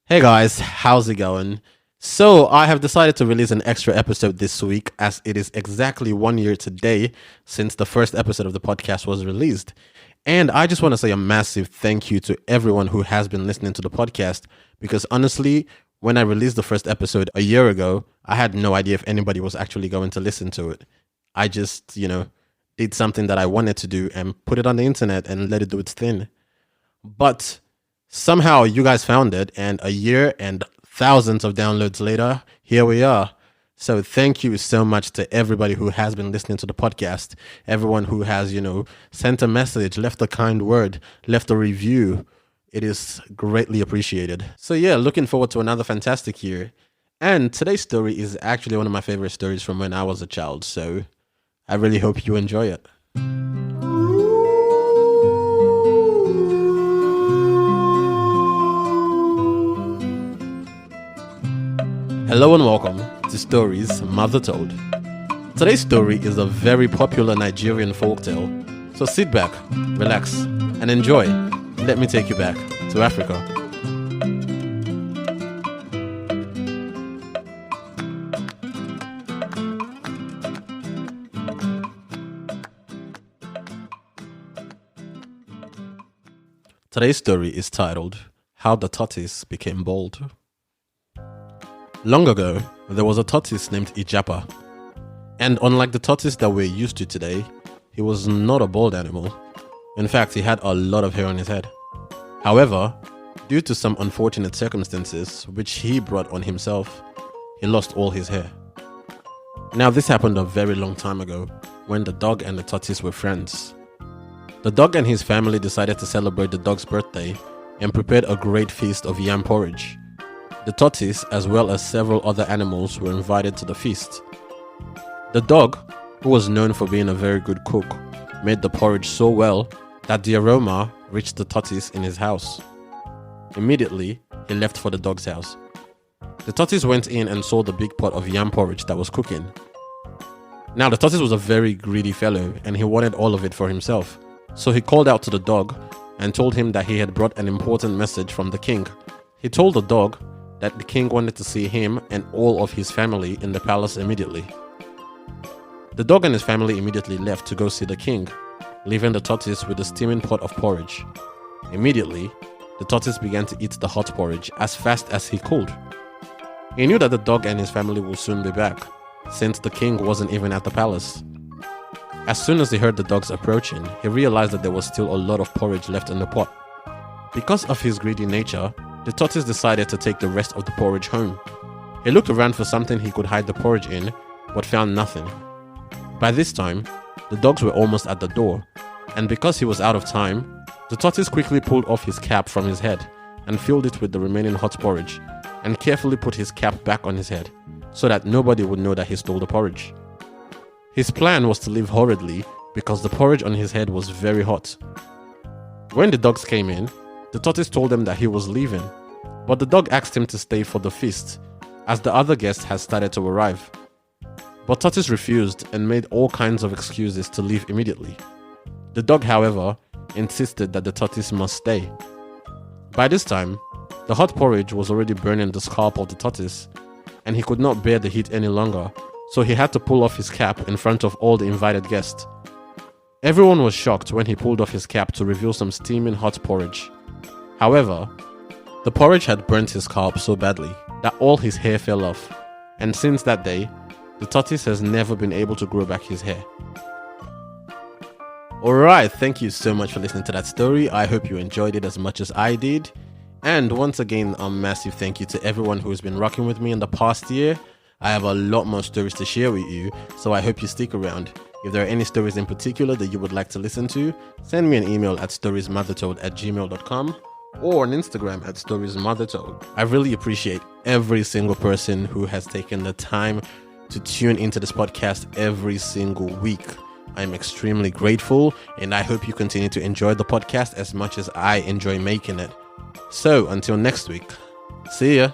Hey guys, how's it going? So, I have decided to release an extra episode this week as it is exactly 1 year today since the first episode of the podcast was released. And I just want to say a massive thank you to everyone who has been listening to the podcast because honestly, when I released the first episode a year ago, I had no idea if anybody was actually going to listen to it. I just, did something that I wanted to do and put it on the internet and let it do its thing. But somehow you guys found it, and a year and thousands of downloads later, here we are. So thank you so much to everybody who has been listening to the podcast, everyone who has, sent a message, left a kind word, left a review. It is greatly appreciated. So yeah, looking forward to another fantastic year. And today's story is actually one of my favorite stories from when I was a child. So I really hope you enjoy it. Hello and welcome to Stories Mother Told. Today's story is a very popular Nigerian folktale. So sit back, relax, and enjoy. Let me take you back to Africa. Today's story is titled, How the Tortoise Became Bold. Long ago, there was a tortoise named Ijapa. And unlike the tortoise that we're used to today, he was not a bald animal. In fact, he had a lot of hair on his head. However, due to some unfortunate circumstances which he brought on himself, he lost all his hair. Now, this happened a very long time ago when the dog and the tortoise were friends. The dog and his family decided to celebrate the dog's birthday and prepared a great feast of yam porridge. The tortoise, as well as several other animals, were invited to the feast. The dog, who was known for being a very good cook, made the porridge so well that the aroma reached the tortoise in his house. Immediately, he left for the dog's house. The tortoise went in and saw the big pot of yam porridge that was cooking. Now, the tortoise was a very greedy fellow and he wanted all of it for himself. So he called out to the dog and told him that he had brought an important message from the king. He told the dog that the king wanted to see him and all of his family in the palace immediately. The dog and his family immediately left to go see the king, leaving the tortoise with a steaming pot of porridge. Immediately, the tortoise began to eat the hot porridge as fast as he could. He knew that the dog and his family would soon be back, since the king wasn't even at the palace. As soon as he heard the dogs approaching, he realized that there was still a lot of porridge left in the pot. Because of his greedy nature, the tortoise decided to take the rest of the porridge home. He looked around for something he could hide the porridge in, but found nothing. By this time, the dogs were almost at the door, and because he was out of time, the tortoise quickly pulled off his cap from his head and filled it with the remaining hot porridge, and carefully put his cap back on his head, so that nobody would know that he stole the porridge. His plan was to leave hurriedly because the porridge on his head was very hot. When the dogs came in, the tortoise told them that he was leaving, but the dog asked him to stay for the feast, as the other guests had started to arrive. But Tortoise refused and made all kinds of excuses to leave immediately. The dog, however, insisted that the tortoise must stay. By this time, the hot porridge was already burning the scalp of the tortoise, and he could not bear the heat any longer, so he had to pull off his cap in front of all the invited guests. Everyone was shocked when he pulled off his cap to reveal some steaming hot porridge. However, the porridge had burnt his scalp so badly that all his hair fell off, and since that day, the tortoise has never been able to grow back his hair. Alright, thank you so much for listening to that story. I hope you enjoyed it as much as I did. And once again, a massive thank you to everyone who's been rocking with me in the past year. I have a lot more stories to share with you, so I hope you stick around. If there are any stories in particular that you would like to listen to, send me an email at storiesmothertold@gmail.com or on Instagram at storiesmothertold. I really appreciate every single person who has taken the time to tune into this podcast every single week. I'm extremely grateful, and I hope you continue to enjoy the podcast as much as I enjoy making it. So until next week, see ya.